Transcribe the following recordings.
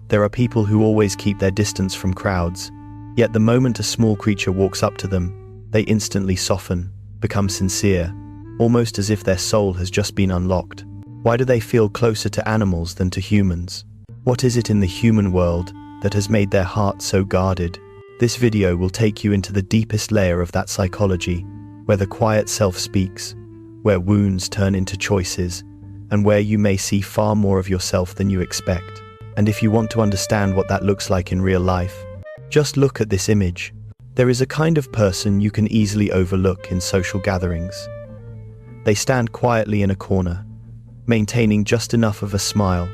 There are people who always keep their distance from crowds, yet the moment a small creature walks up to them, they instantly soften, become sincere, almost as if their soul has just been unlocked. Why do they feel closer to animals than to humans? What is it in the human world that has made their heart so guarded? This video will take you into the deepest layer of that psychology, where the quiet self speaks, where wounds turn into choices, and where you may see far more of yourself than you expect. And if you want to understand what that looks like in real life, just look at this image. There is a kind of person you can easily overlook in social gatherings. They stand quietly in a corner, maintaining just enough of a smile,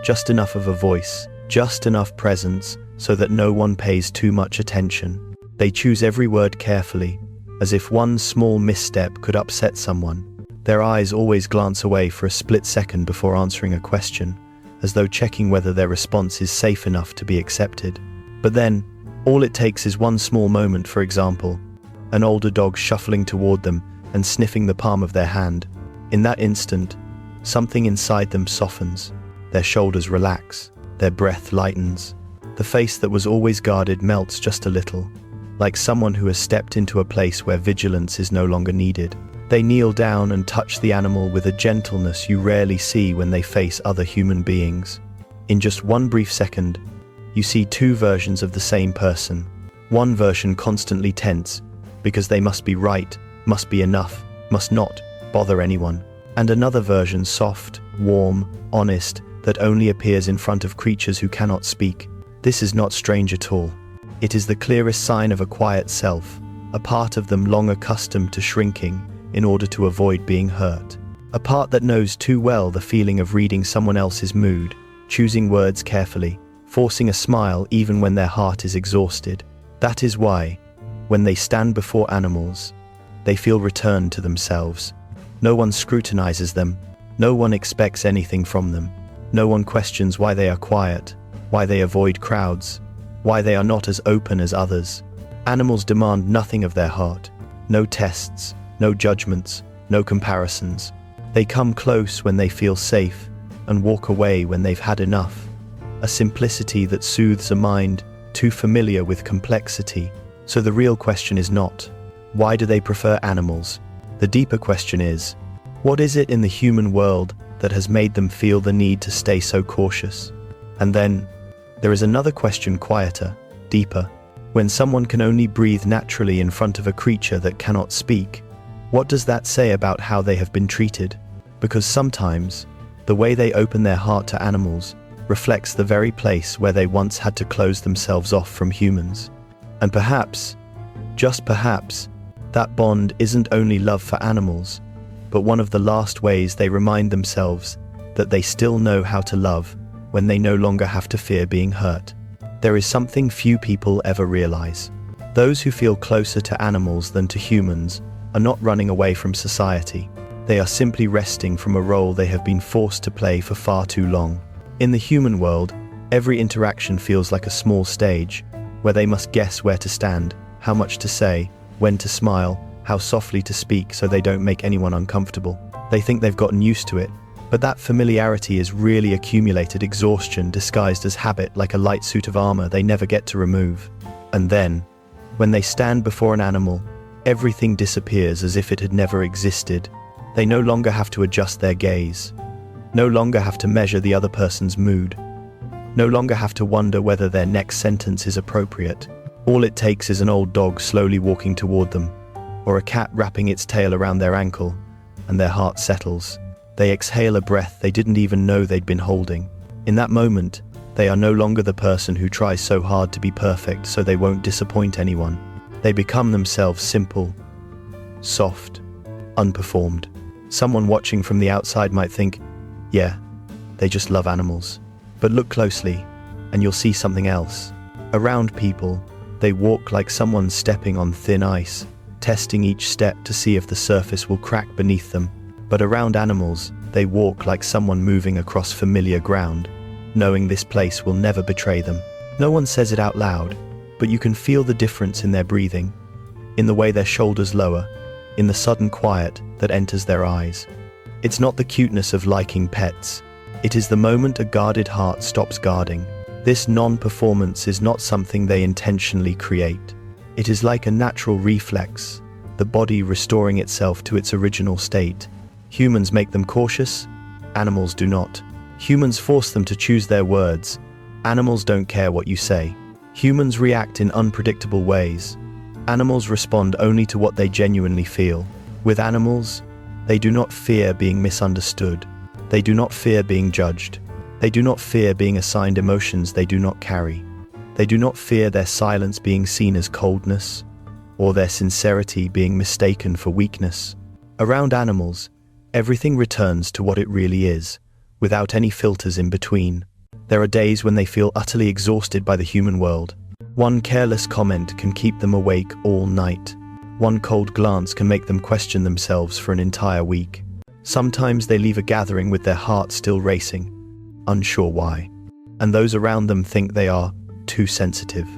just enough of a voice, just enough presence so that no one pays too much attention. They choose every word carefully, as if one small misstep could upset someone. Their eyes always glance away for a split second before answering a question, as though checking whether their response is safe enough to be accepted. But then, all it takes is one small moment, for example, an older dog shuffling toward them and sniffing the palm of their hand. In that instant, something inside them softens, their shoulders relax, their breath lightens. The face that was always guarded melts just a little, like someone who has stepped into a place where vigilance is no longer needed. They kneel down and touch the animal with a gentleness you rarely see when they face other human beings. In just one brief second, you see two versions of the same person. One version constantly tense, because they must be right, must be enough, must not bother anyone. And another version soft, warm, honest, that only appears in front of creatures who cannot speak. This is not strange at all. It is the clearest sign of a quiet self, a part of them long accustomed to shrinking in order to avoid being hurt. A part that knows too well the feeling of reading someone else's mood, choosing words carefully, forcing a smile even when their heart is exhausted. That is why, when they stand before animals, they feel returned to themselves. No one scrutinizes them, no one expects anything from them, no one questions why they are quiet, why they avoid crowds, why they are not as open as others. Animals demand nothing of their heart, no tests, no judgments, no comparisons. They come close when they feel safe and walk away when they've had enough. A simplicity that soothes a mind too familiar with complexity. So the real question is not, why do they prefer animals? The deeper question is, what is it in the human world that has made them feel the need to stay so cautious? And then, there is another question, quieter, deeper. When someone can only breathe naturally in front of a creature that cannot speak, what does that say about how they have been treated? Because sometimes, the way they open their heart to animals reflects the very place where they once had to close themselves off from humans. And perhaps, just perhaps, that bond isn't only love for animals, but one of the last ways they remind themselves that they still know how to love when they no longer have to fear being hurt. There is something few people ever realize. Those who feel closer to animals than to humans are not running away from society. They are simply resting from a role they have been forced to play for far too long. In the human world, every interaction feels like a small stage, where they must guess where to stand, how much to say, when to smile, how softly to speak so they don't make anyone uncomfortable. They think they've gotten used to it, but that familiarity is really accumulated exhaustion disguised as habit, like a light suit of armor they never get to remove. And then, when they stand before an animal, everything disappears as if it had never existed. They no longer have to adjust their gaze, no longer have to measure the other person's mood, no longer have to wonder whether their next sentence is appropriate. All it takes is an old dog slowly walking toward them, or a cat wrapping its tail around their ankle, and their heart settles. They exhale a breath they didn't even know they'd been holding. In that moment, they are no longer the person who tries so hard to be perfect so they won't disappoint anyone. They become themselves, simple, soft, unperformed. Someone watching from the outside might think, yeah, they just love animals. But look closely, and you'll see something else. Around people, they walk like someone stepping on thin ice, testing each step to see if the surface will crack beneath them. But around animals, they walk like someone moving across familiar ground, knowing this place will never betray them. No one says it out loud, but you can feel the difference in their breathing, in the way their shoulders lower, in the sudden quiet that enters their eyes. It's not the cuteness of liking pets. It is the moment a guarded heart stops guarding, This non-performance is not something they intentionally create. It is like a natural reflex, the body restoring itself to its original state. Humans make them cautious, animals do not. Humans force them to choose their words, animals don't care what you say. Humans react in unpredictable ways. Animals respond only to what they genuinely feel. With animals, they do not fear being misunderstood. They do not fear being judged. They do not fear being assigned emotions they do not carry. They do not fear their silence being seen as coldness, or their sincerity being mistaken for weakness. Around animals, everything returns to what it really is, without any filters in between. There are days when they feel utterly exhausted by the human world. One careless comment can keep them awake all night. One cold glance can make them question themselves for an entire week. Sometimes they leave a gathering with their heart still racing, unsure why. And those around them think they are too sensitive.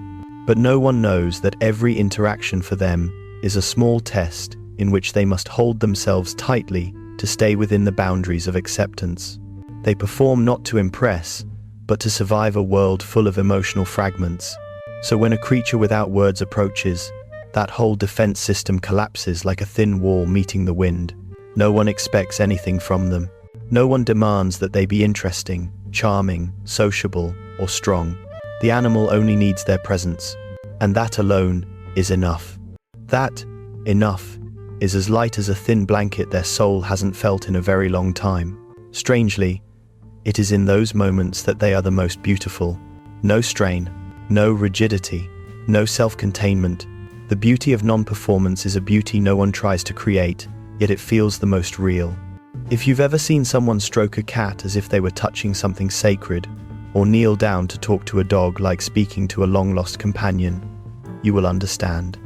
But no one knows that every interaction for them is a small test in which they must hold themselves tightly to stay within the boundaries of acceptance. They perform not to impress, but to survive a world full of emotional fragments. So when a creature without words approaches, that whole defense system collapses like a thin wall meeting the wind. No one expects anything from them. No one demands that they be interesting, charming, sociable, or strong. The animal only needs their presence, and that alone is enough. That enough is as light as a thin blanket their soul hasn't felt in a very long time. Strangely, it is in those moments that they are the most beautiful. No strain, no rigidity, no self-containment. The beauty of non-performance is a beauty no one tries to create, yet it feels the most real. If you've ever seen someone stroke a cat as if they were touching something sacred, or kneel down to talk to a dog like speaking to a long-lost companion, you will understand.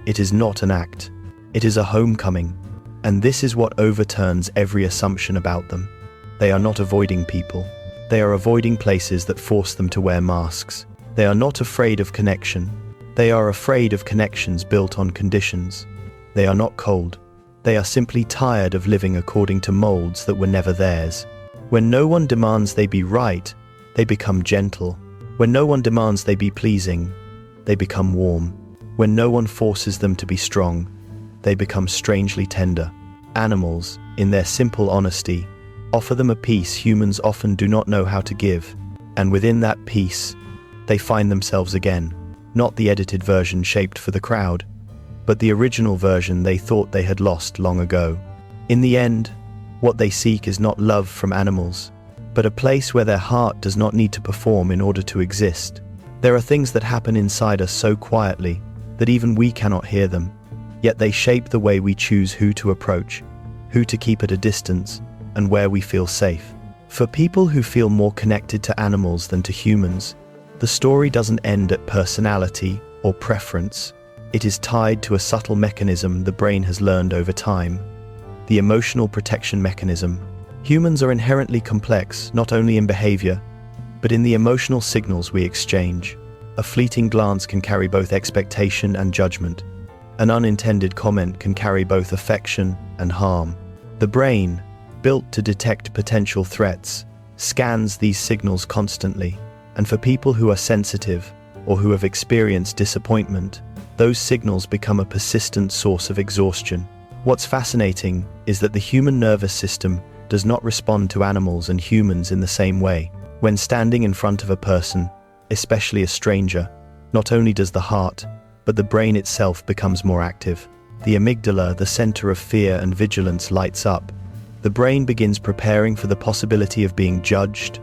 It is not an act, it is a homecoming, and this is what overturns every assumption about them. They are not avoiding people. They are avoiding places that force them to wear masks. They are not afraid of connection. They are afraid of connections built on conditions. They are not cold. They are simply tired of living according to molds that were never theirs. When no one demands they be right, they become gentle. When no one demands they be pleasing, they become warm. When no one forces them to be strong, they become strangely tender. Animals, in their simple honesty, offer them a peace humans often do not know how to give, and within that peace, they find themselves again, not the edited version shaped for the crowd, but the original version they thought they had lost long ago. In the end, what they seek is not love from animals, but a place where their heart does not need to perform in order to exist. There are things that happen inside us so quietly that even we cannot hear them, yet they shape the way we choose who to approach, who to keep at a distance, and where we feel safe. For people who feel more connected to animals than to humans, the story doesn't end at personality or preference. It is tied to a subtle mechanism the brain has learned over time: the emotional protection mechanism. Humans are inherently complex, not only in behavior, but in the emotional signals we exchange. A fleeting glance can carry both expectation and judgment. An unintended comment can carry both affection and harm. The brain, built to detect potential threats, scans these signals constantly, and for people who are sensitive or who have experienced disappointment, those signals become a persistent source of exhaustion. What's fascinating is that the human nervous system does not respond to animals and humans in the same way. When standing in front of a person, especially a stranger, not only does the heart, but the brain itself becomes more active. The amygdala, the center of fear and vigilance, lights up. The brain begins preparing for the possibility of being judged,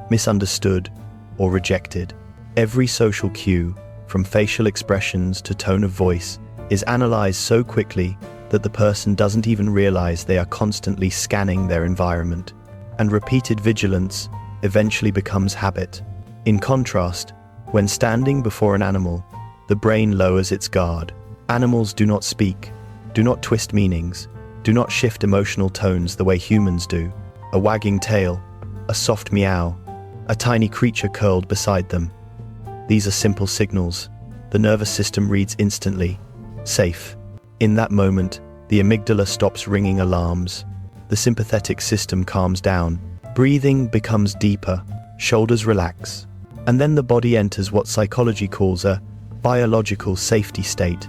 misunderstood, or rejected. Every social cue, from facial expressions to tone of voice, is analyzed so quickly that the person doesn't even realize they are constantly scanning their environment. And repeated vigilance eventually becomes habit. In contrast, when standing before an animal, the brain lowers its guard. Animals do not speak, do not twist meanings, do not shift emotional tones the way humans do. A wagging tail, a soft meow, a tiny creature curled beside them. These are simple signals. The nervous system reads instantly. Safe. In that moment, the amygdala stops ringing alarms. The sympathetic system calms down. Breathing becomes deeper. Shoulders relax. And then the body enters what psychology calls a biological safety state,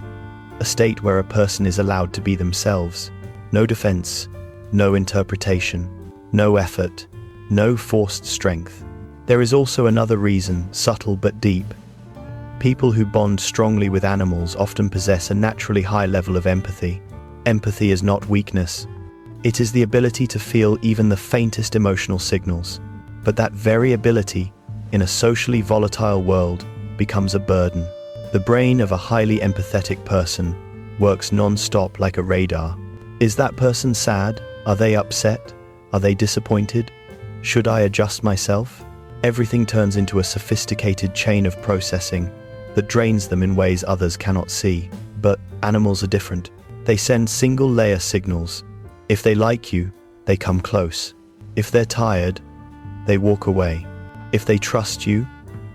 a state where a person is allowed to be themselves. No defense, no interpretation, no effort, no forced strength. There is also another reason, subtle but deep. People who bond strongly with animals often possess a naturally high level of empathy. Empathy is not weakness. It is the ability to feel even the faintest emotional signals. But that very ability, in a socially volatile world, becomes a burden. The brain of a highly empathetic person works non-stop like a radar. Is that person sad? Are they upset? Are they disappointed? Should I adjust myself? Everything turns into a sophisticated chain of processing that drains them in ways others cannot see. But animals are different. They send single-layer signals. If they like you, they come close. If they're tired, they walk away. If they trust you,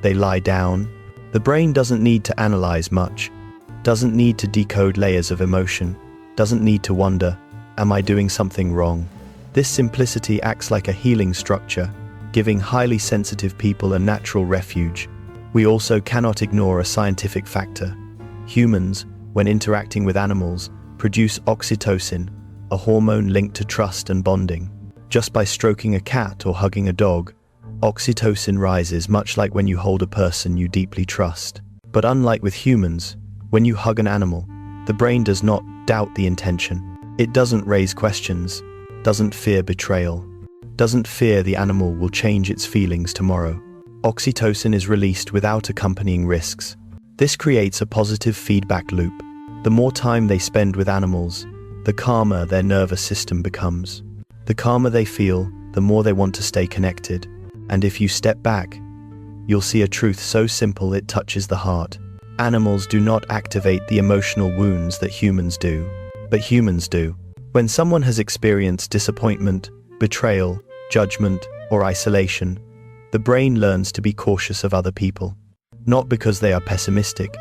they lie down. The brain doesn't need to analyze much, doesn't need to decode layers of emotion, doesn't need to wonder, am I doing something wrong? This simplicity acts like a healing structure, giving highly sensitive people a natural refuge. We also cannot ignore a scientific factor. Humans, when interacting with animals, produce oxytocin, a hormone linked to trust and bonding. Just by stroking a cat or hugging a dog, oxytocin rises, much like when you hold a person you deeply trust. But unlike with humans, when you hug an animal, the brain does not doubt the intention. It doesn't raise questions, doesn't fear betrayal, doesn't fear the animal will change its feelings tomorrow. Oxytocin is released without accompanying risks. This creates a positive feedback loop. The more time they spend with animals, the calmer their nervous system becomes. The calmer they feel, the more they want to stay connected. And if you step back, you'll see a truth so simple it touches the heart. Animals do not activate the emotional wounds that humans do, but humans do. When someone has experienced disappointment, betrayal, judgment, or isolation, the brain learns to be cautious of other people. Not because they are pessimistic,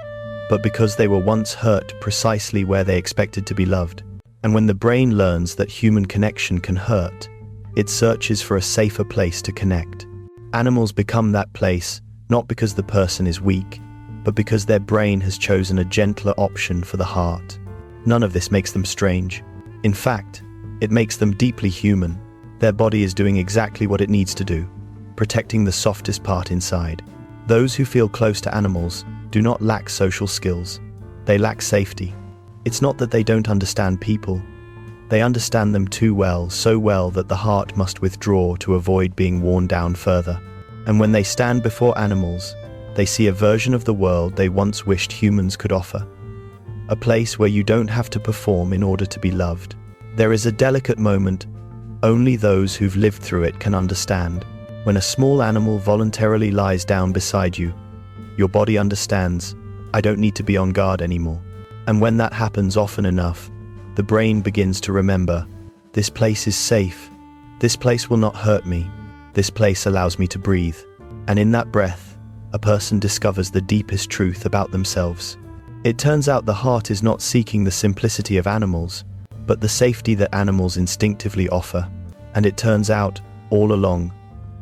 but because they were once hurt precisely where they expected to be loved. And when the brain learns that human connection can hurt, it searches for a safer place to connect. Animals become that place, not because the person is weak, but because their brain has chosen a gentler option for the heart. None of this makes them strange. In fact, it makes them deeply human. Their body is doing exactly what it needs to do, protecting the softest part inside. Those who feel close to animals do not lack social skills. They lack safety. It's not that they don't understand people. They understand them too well, so well that the heart must withdraw to avoid being worn down further. And when they stand before animals, they see a version of the world they once wished humans could offer. A place where you don't have to perform in order to be loved. There is a delicate moment only those who've lived through it can understand. When a small animal voluntarily lies down beside you, your body understands, I don't need to be on guard anymore. And when that happens often enough, the brain begins to remember, this place is safe. This place will not hurt me. This place allows me to breathe. And in that breath, a person discovers the deepest truth about themselves. It turns out the heart is not seeking the simplicity of animals, but the safety that animals instinctively offer. And it turns out, all along,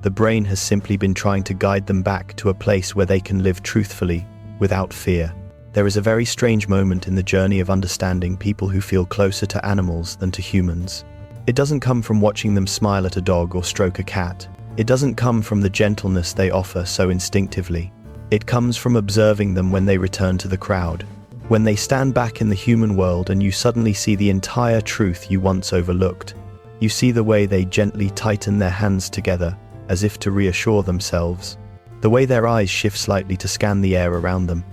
the brain has simply been trying to guide them back to a place where they can live truthfully, without fear. There is a very strange moment in the journey of understanding people who feel closer to animals than to humans. It doesn't come from watching them smile at a dog or stroke a cat. It doesn't come from the gentleness they offer so instinctively. It comes from observing them when they return to the crowd. When they stand back in the human world and you suddenly see the entire truth you once overlooked. You see the way they gently tighten their hands together, as if to reassure themselves. The way their eyes shift slightly to scan the air around them.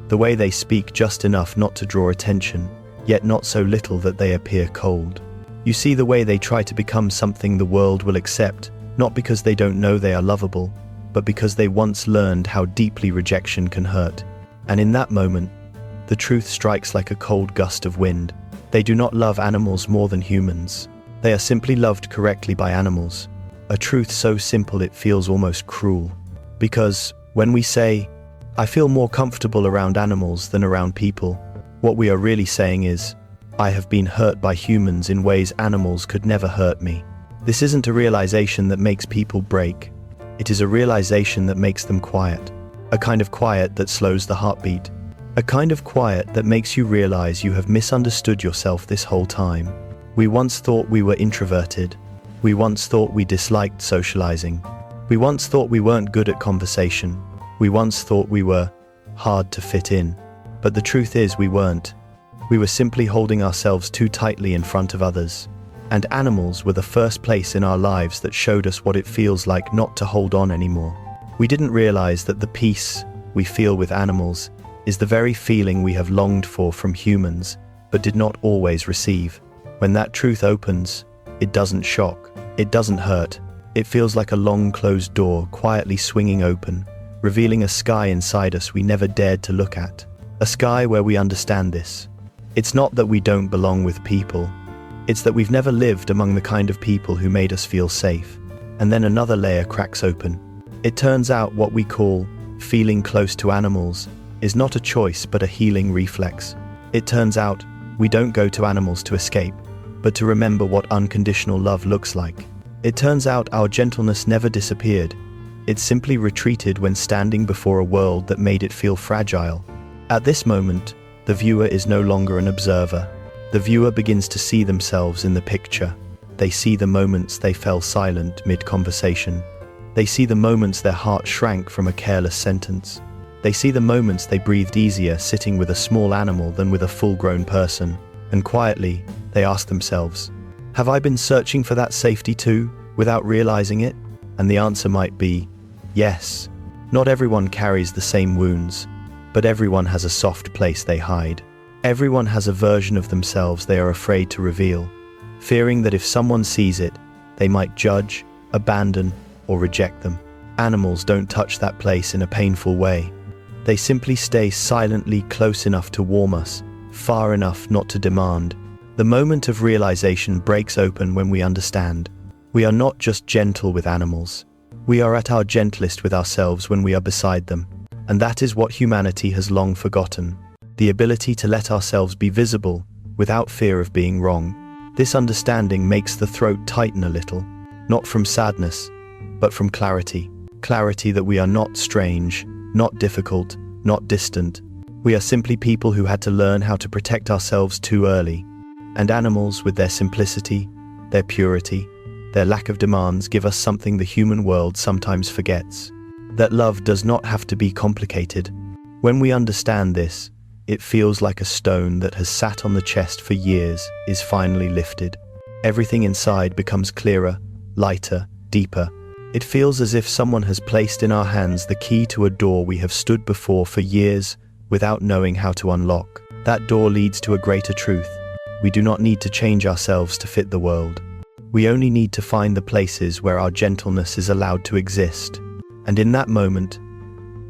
The way they speak just enough not to draw attention, yet not so little that they appear cold. You see the way they try to become something the world will accept, not because they don't know they are lovable, but because they once learned how deeply rejection can hurt. And in that moment, the truth strikes like a cold gust of wind. They do not love animals more than humans. They are simply loved correctly by animals. A truth so simple it feels almost cruel. Because when we say, I feel more comfortable around animals than around people, what we are really saying is, I have been hurt by humans in ways animals could never hurt me. This isn't a realization that makes people break. It is a realization that makes them quiet. A kind of quiet that slows the heartbeat. A kind of quiet that makes you realize you have misunderstood yourself this whole time. We once thought we were introverted. We once thought we disliked socializing. We once thought we weren't good at conversation. We once thought we were hard to fit in. But the truth is we weren't. We were simply holding ourselves too tightly in front of others. And animals were the first place in our lives that showed us what it feels like not to hold on anymore. We didn't realize that the peace we feel with animals is the very feeling we have longed for from humans, but did not always receive. When that truth opens, it doesn't shock, it doesn't hurt. It feels like a long closed door quietly swinging open, revealing a sky inside us we never dared to look at. A sky where we understand this. It's not that we don't belong with people. It's that we've never lived among the kind of people who made us feel safe. And then another layer cracks open. It turns out what we call feeling close to animals is not a choice but a healing reflex. It turns out we don't go to animals to escape, but to remember what unconditional love looks like. It turns out our gentleness never disappeared. It simply retreated when standing before a world that made it feel fragile. At this moment, the viewer is no longer an observer. The viewer begins to see themselves in the picture. They see the moments they fell silent mid-conversation. They see the moments their heart shrank from a careless sentence. They see the moments they breathed easier sitting with a small animal than with a full-grown person. And quietly, they ask themselves, have I been searching for that safety too, without realizing it? And the answer might be, yes. Not everyone carries the same wounds, but everyone has a soft place they hide. Everyone has a version of themselves they are afraid to reveal, fearing that if someone sees it, they might judge, abandon, or reject them. Animals don't touch that place in a painful way. They simply stay silently close enough to warm us, far enough not to demand. The moment of realization breaks open when we understand. We are not just gentle with animals. We are at our gentlest with ourselves when we are beside them. And that is what humanity has long forgotten. The ability to let ourselves be visible without fear of being wrong. This understanding makes the throat tighten a little, not from sadness, but from clarity. Clarity that we are not strange, not difficult, not distant. We are simply people who had to learn how to protect ourselves too early. And animals, with their simplicity, their purity, their lack of demands, give us something the human world sometimes forgets. That love does not have to be complicated. When we understand this, it feels like a stone that has sat on the chest for years is finally lifted. Everything inside becomes clearer, lighter, deeper. It feels as if someone has placed in our hands the key to a door we have stood before for years without knowing how to unlock. That door leads to a greater truth. We do not need to change ourselves to fit the world. We only need to find the places where our gentleness is allowed to exist. And in that moment,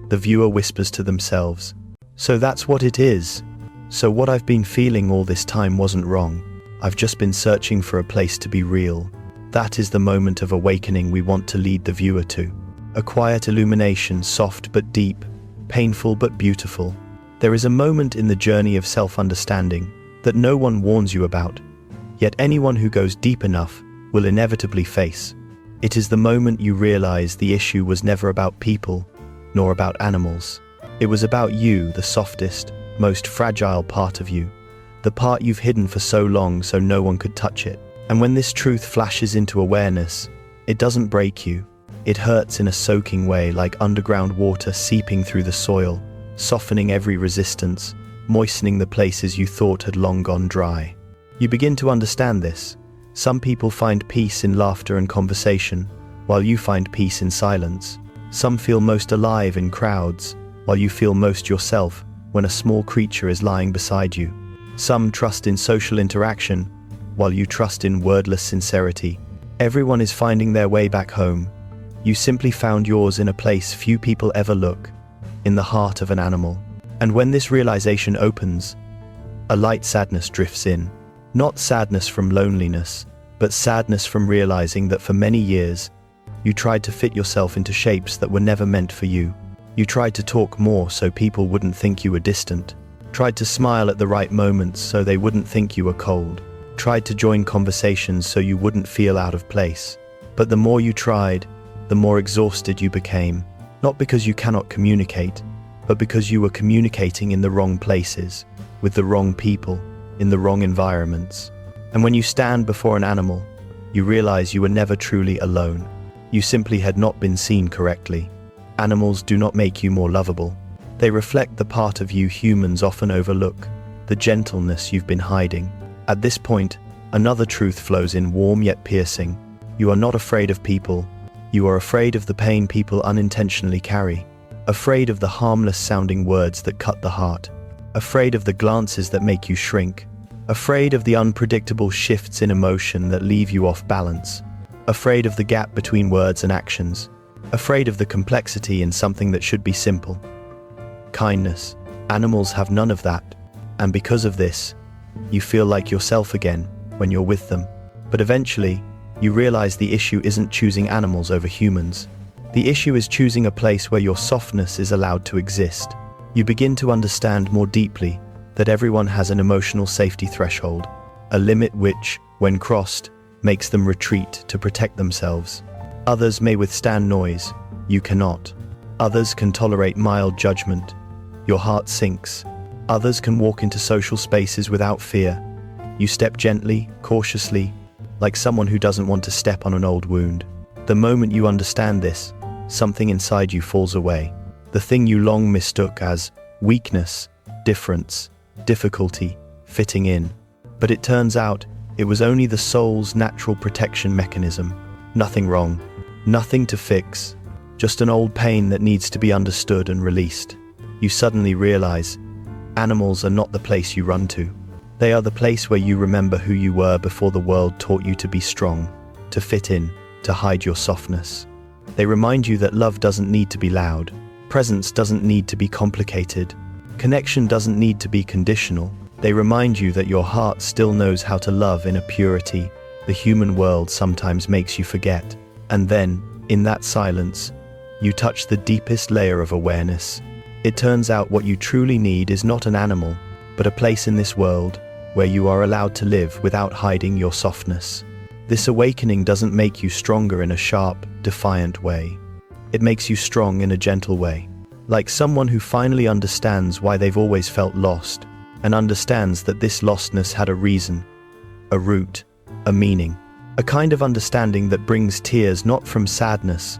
the viewer whispers to themselves, so that's what it is. So what I've been feeling all this time wasn't wrong. I've just been searching for a place to be real. That is the moment of awakening we want to lead the viewer to. A quiet illumination, soft but deep, painful but beautiful. There is a moment in the journey of self-understanding that no one warns you about, yet anyone who goes deep enough will inevitably face. It is the moment you realize the issue was never about people, nor about animals. It was about you, the softest, most fragile part of you, the part you've hidden for so long so no one could touch it. And when this truth flashes into awareness, it doesn't break you. It hurts in a soaking way, like underground water seeping through the soil, softening every resistance, moistening the places you thought had long gone dry. You begin to understand this. Some people find peace in laughter and conversation, while you find peace in silence. Some feel most alive in crowds, while you feel most yourself when a small creature is lying beside you. Some trust in social interaction, while you trust in wordless sincerity. Everyone is finding their way back home. You simply found yours in a place few people ever look, in the heart of an animal. And when this realization opens, a light sadness drifts in. Not sadness from loneliness, but sadness from realizing that for many years, you tried to fit yourself into shapes that were never meant for you. You tried to talk more so people wouldn't think you were distant. Tried to smile at the right moments so they wouldn't think you were cold. Tried to join conversations so you wouldn't feel out of place. But the more you tried, the more exhausted you became. Not because you cannot communicate, but because you were communicating in the wrong places, with the wrong people, in the wrong environments. And when you stand before an animal, you realize you were never truly alone. You simply had not been seen correctly. Animals do not make you more lovable. They reflect the part of you humans often overlook, the gentleness you've been hiding. At this point, another truth flows in, warm yet piercing. You are not afraid of people. You are afraid of the pain people unintentionally carry. Afraid of the harmless-sounding words that cut the heart. Afraid of the glances that make you shrink. Afraid of the unpredictable shifts in emotion that leave you off balance. Afraid of the gap between words and actions. Afraid of the complexity in something that should be simple. Kindness. Animals have none of that. And because of this, you feel like yourself again when you're with them. But eventually, you realize the issue isn't choosing animals over humans. The issue is choosing a place where your softness is allowed to exist. You begin to understand more deeply that everyone has an emotional safety threshold, a limit which, when crossed, makes them retreat to protect themselves. Others may withstand noise, you cannot. Others can tolerate mild judgment, your heart sinks. Others can walk into social spaces without fear. You step gently, cautiously, like someone who doesn't want to step on an old wound. The moment you understand this, something inside you falls away. The thing you long mistook as weakness, difference, difficulty, fitting in. But it turns out, it was only the soul's natural protection mechanism. Nothing wrong, nothing to fix, just an old pain that needs to be understood and released. You suddenly realize, animals are not the place you run to. They are the place where you remember who you were before the world taught you to be strong, to fit in, to hide your softness. They remind you that love doesn't need to be loud, presence doesn't need to be complicated, connection doesn't need to be conditional. They remind you that your heart still knows how to love in a purity the human world sometimes makes you forget. And then, in that silence, you touch the deepest layer of awareness. It turns out what you truly need is not an animal, but a place in this world where you are allowed to live without hiding your softness. This awakening doesn't make you stronger in a sharp, defiant way. It makes you strong in a gentle way. Like someone who finally understands why they've always felt lost, and understands that this lostness had a reason, a root, a meaning. A kind of understanding that brings tears not from sadness,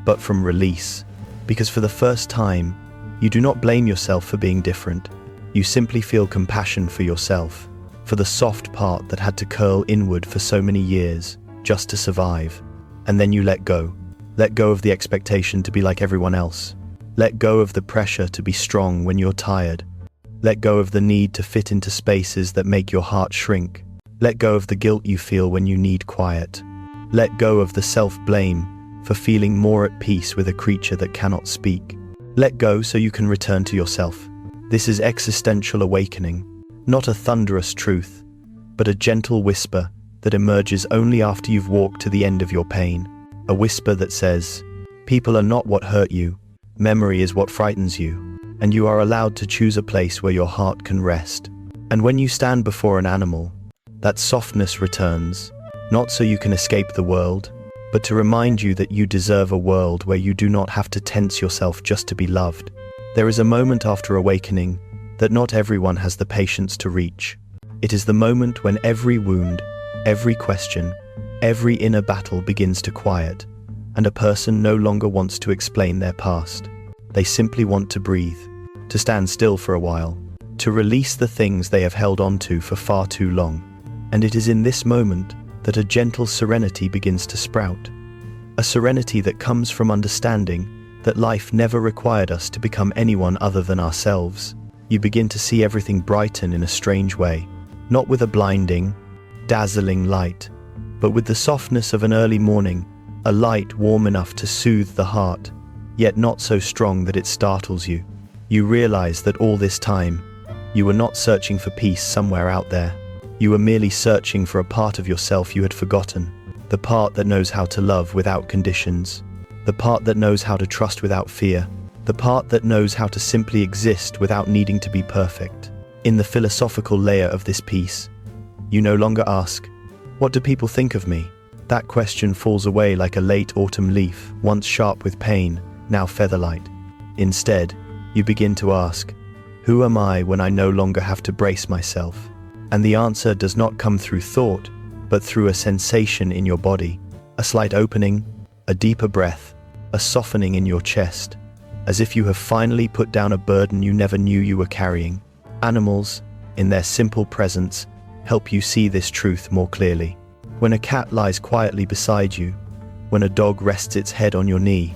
but from release. Because for the first time, you do not blame yourself for being different. You simply feel compassion for yourself, for the soft part that had to curl inward for so many years, just to survive. And then you let go. Let go of the expectation to be like everyone else. Let go of the pressure to be strong when you're tired. Let go of the need to fit into spaces that make your heart shrink. Let go of the guilt you feel when you need quiet. Let go of the self-blame for feeling more at peace with a creature that cannot speak. Let go so you can return to yourself. This is existential awakening, not a thunderous truth, but a gentle whisper that emerges only after you've walked to the end of your pain. A whisper that says, people are not what hurt you, memory is what frightens you, and you are allowed to choose a place where your heart can rest. And when you stand before an animal, that softness returns, not so you can escape the world, but to remind you that you deserve a world where you do not have to tense yourself just to be loved. There is a moment after awakening that not everyone has the patience to reach. It is the moment when every wound, every question, every inner battle begins to quiet, and a person no longer wants to explain their past. They simply want to breathe, to stand still for a while, to release the things they have held on to for far too long. And it is in this moment that a gentle serenity begins to sprout. A serenity that comes from understanding that life never required us to become anyone other than ourselves. You begin to see everything brighten in a strange way, not with a blinding, dazzling light, but with the softness of an early morning, a light warm enough to soothe the heart, yet not so strong that it startles you. You realize that all this time, you were not searching for peace somewhere out there. You were merely searching for a part of yourself you had forgotten, the part that knows how to love without conditions, the part that knows how to trust without fear, the part that knows how to simply exist without needing to be perfect. In the philosophical layer of this piece, you no longer ask, what do people think of me? That question falls away like a late autumn leaf, once sharp with pain, now featherlight. Instead, you begin to ask, who am I when I no longer have to brace myself? And the answer does not come through thought, but through a sensation in your body, a slight opening, a deeper breath, a softening in your chest, as if you have finally put down a burden you never knew you were carrying. Animals, in their simple presence, help you see this truth more clearly. When a cat lies quietly beside you, when a dog rests its head on your knee,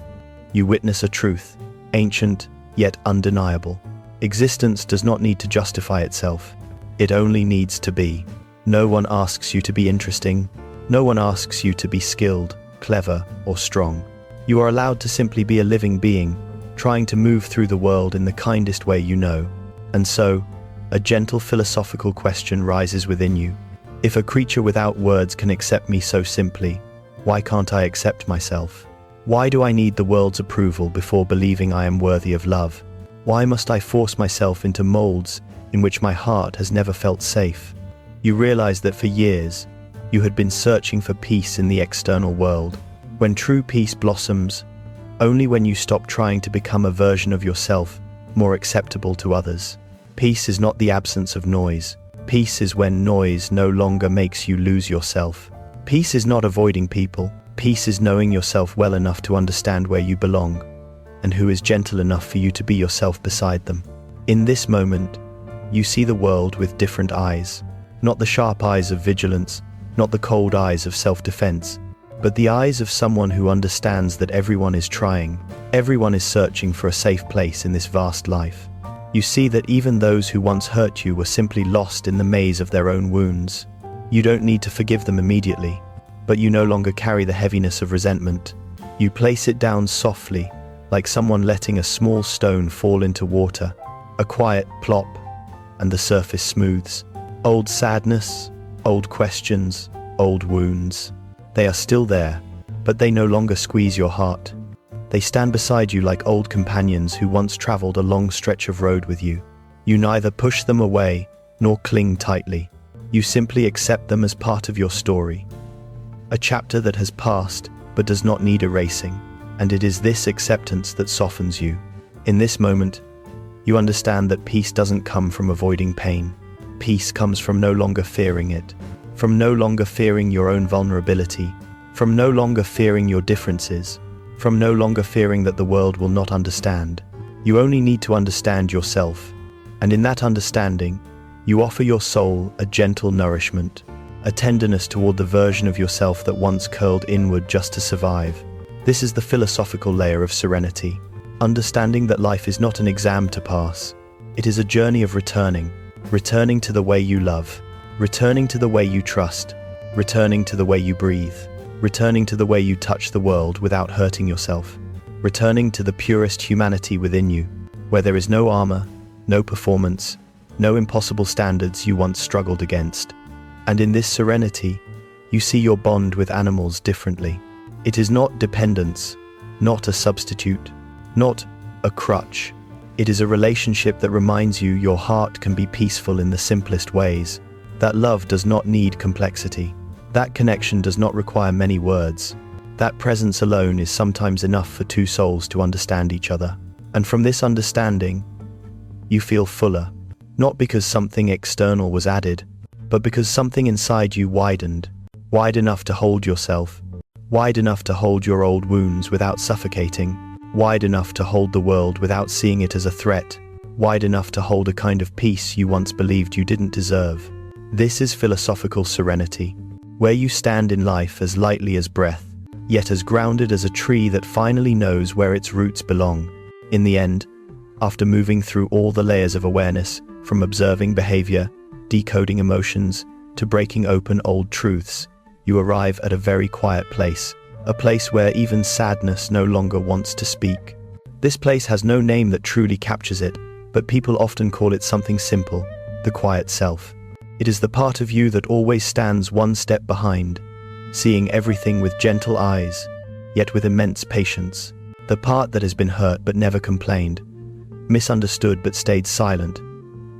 you witness a truth, ancient yet undeniable. Existence does not need to justify itself. It only needs to be. No one asks you to be interesting. No one asks you to be skilled, clever, or strong. You are allowed to simply be a living being, trying to move through the world in the kindest way you know. And so, a gentle philosophical question rises within you. If a creature without words can accept me so simply, why can't I accept myself? Why do I need the world's approval before believing I am worthy of love? Why must I force myself into molds in which my heart has never felt safe? You realize that for years, you had been searching for peace in the external world. When true peace blossoms, only when you stop trying to become a version of yourself more acceptable to others. Peace is not the absence of noise. Peace is when noise no longer makes you lose yourself. Peace is not avoiding people. Peace is knowing yourself well enough to understand where you belong, and who is gentle enough for you to be yourself beside them. In this moment, you see the world with different eyes. Not the sharp eyes of vigilance, not the cold eyes of self-defense, but the eyes of someone who understands that everyone is trying, everyone is searching for a safe place in this vast life. You see that even those who once hurt you were simply lost in the maze of their own wounds. You don't need to forgive them immediately, but you no longer carry the heaviness of resentment. You place it down softly, like someone letting a small stone fall into water, a quiet plop, and the surface smooths. Old sadness, old questions, old wounds. They are still there, but they no longer squeeze your heart. They stand beside you like old companions who once traveled a long stretch of road with you. You neither push them away nor cling tightly. You simply accept them as part of your story. A chapter that has passed but does not need erasing, and it is this acceptance that softens you. In this moment, you understand that peace doesn't come from avoiding pain. Peace comes from no longer fearing it, from no longer fearing your own vulnerability, from no longer fearing your differences, from no longer fearing that the world will not understand. You only need to understand yourself, and in that understanding, you offer your soul a gentle nourishment, a tenderness toward the version of yourself that once curled inward just to survive. This is the philosophical layer of serenity, understanding that life is not an exam to pass. It is a journey of returning to the way you love, returning to the way you trust, returning to the way you breathe, returning to the way you touch the world without hurting yourself, returning to the purest humanity within you, where there is no armor, no performance, no impossible standards you once struggled against. And in this serenity, you see your bond with animals differently. It is not dependence, not a substitute, not a crutch. It is a relationship that reminds you your heart can be peaceful in the simplest ways, that love does not need complexity, that connection does not require many words, that presence alone is sometimes enough for two souls to understand each other. And from this understanding, you feel fuller, not because something external was added, but because something inside you widened, wide enough to hold yourself, wide enough to hold your old wounds without suffocating, wide enough to hold the world without seeing it as a threat, wide enough to hold a kind of peace you once believed you didn't deserve. This is philosophical serenity, where you stand in life as lightly as breath, yet as grounded as a tree that finally knows where its roots belong. In the end, after moving through all the layers of awareness, from observing behavior, decoding emotions, to breaking open old truths, you arrive at a very quiet place, a place where even sadness no longer wants to speak. This place has no name that truly captures it, but people often call it something simple, the quiet self. It is the part of you that always stands one step behind, seeing everything with gentle eyes, yet with immense patience. The part that has been hurt but never complained, misunderstood but stayed silent,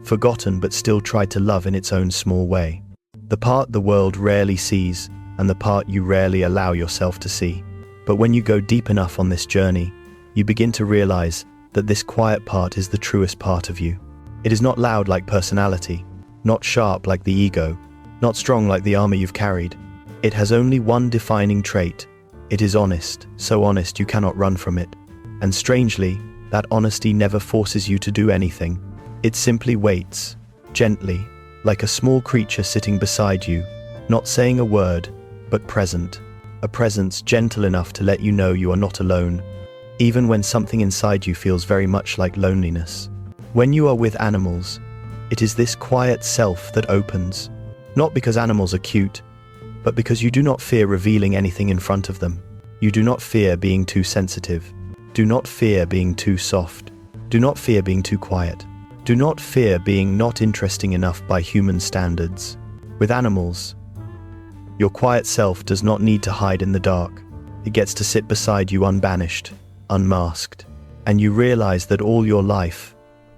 forgotten but still tried to love in its own small way. The part the world rarely sees, and the part you rarely allow yourself to see. But when you go deep enough on this journey, you begin to realize that this quiet part is the truest part of you. It is not loud like personality, not sharp like the ego, not strong like the armor you've carried. It has only one defining trait. It is honest, so honest you cannot run from it. And strangely, that honesty never forces you to do anything. It simply waits, gently, like a small creature sitting beside you, not saying a word, but present. A presence gentle enough to let you know you are not alone, even when something inside you feels very much like loneliness. When you are with animals, it is this quiet self that opens, not because animals are cute, but because you do not fear revealing anything in front of them. You do not fear being too sensitive. Do not fear being too soft. Do not fear being too quiet. Do not fear being not interesting enough by human standards. With animals, your quiet self does not need to hide in the dark. It gets to sit beside you unbanished, unmasked, and you realize that all your life,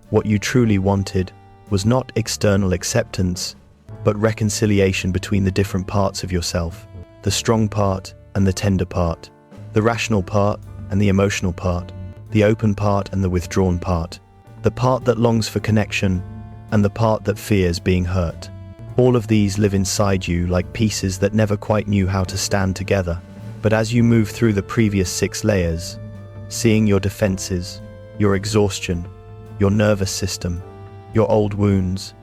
what you truly wanted, was not external acceptance, but reconciliation between the different parts of yourself, the strong part and the tender part, the rational part and the emotional part, the open part and the withdrawn part, the part that longs for connection and the part that fears being hurt. All of these live inside you like pieces that never quite knew how to stand together. But as you move through the previous 6 layers, seeing your defenses, your exhaustion, your nervous system, your old wounds,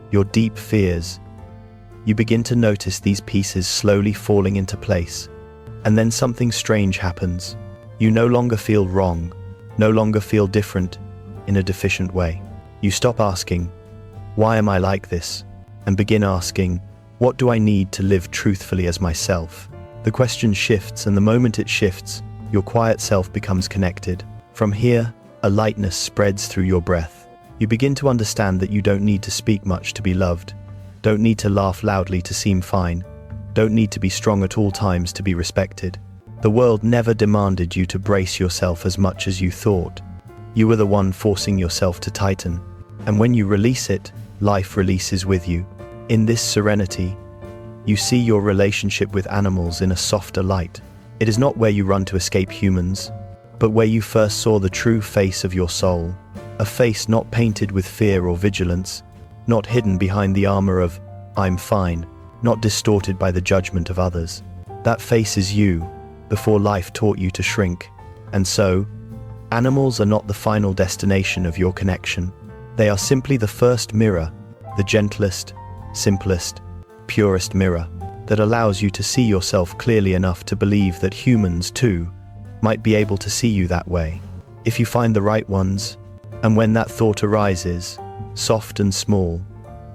your deep fears, you begin to notice these pieces slowly falling into place. And then something strange happens. You no longer feel wrong, no longer feel different in a deficient way. You stop asking, "Why am I like this?" and begin asking, "What do I need to live truthfully as myself?" The question shifts, and the moment it shifts, your quiet self becomes connected. From here, a lightness spreads through your breath. You begin to understand that you don't need to speak much to be loved, don't need to laugh loudly to seem fine, don't need to be strong at all times to be respected. The world never demanded you to brace yourself as much as you thought. You were the one forcing yourself to tighten. And when you release it, life releases with you. In this serenity, you see your relationship with animals in a softer light. It is not where you run to escape humans, but where you first saw the true face of your soul. A face not painted with fear or vigilance, not hidden behind the armor of "I'm fine," not distorted by the judgment of others. That face is you, before life taught you to shrink. And so, animals are not the final destination of your connection. They are simply the first mirror, the gentlest, simplest, purest mirror that allows you to see yourself clearly enough to believe that humans, too, might be able to see you that way, if you find the right ones. And when that thought arises, soft and small,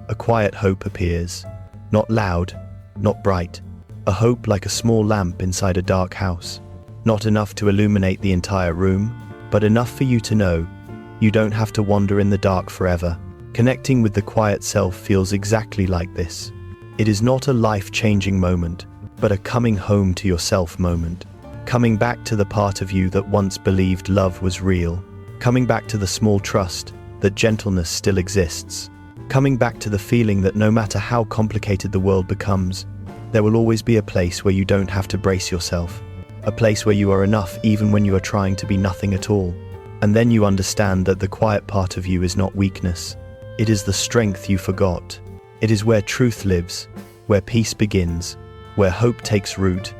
a quiet hope appears, not loud, not bright, a hope like a small lamp inside a dark house, not enough to illuminate the entire room, but enough for you to know you don't have to wander in the dark forever. Connecting with the quiet self feels exactly like this. It is not a life-changing moment, but a coming home to yourself moment. Coming back to the part of you that once believed love was real. Coming back to the small trust that gentleness still exists. Coming back to the feeling that no matter how complicated the world becomes, there will always be a place where you don't have to brace yourself. A place where you are enough even when you are trying to be nothing at all. And then you understand that the quiet part of you is not weakness. It is the strength you forgot. It is where truth lives, where peace begins, where hope takes root.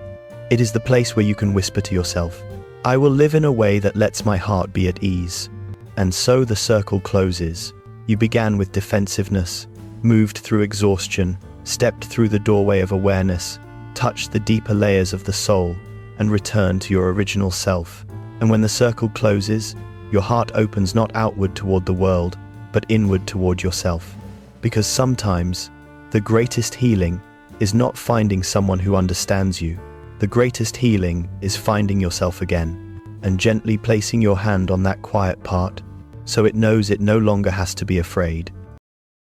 It is the place where you can whisper to yourself, "I will live in a way that lets my heart be at ease." And so the circle closes. You began with defensiveness, moved through exhaustion, stepped through the doorway of awareness, touched the deeper layers of the soul, and returned to your original self. And when the circle closes, your heart opens not outward toward the world, but inward toward yourself. Because sometimes, the greatest healing is not finding someone who understands you. The greatest healing is finding yourself again, and gently placing your hand on that quiet part, so it knows it no longer has to be afraid.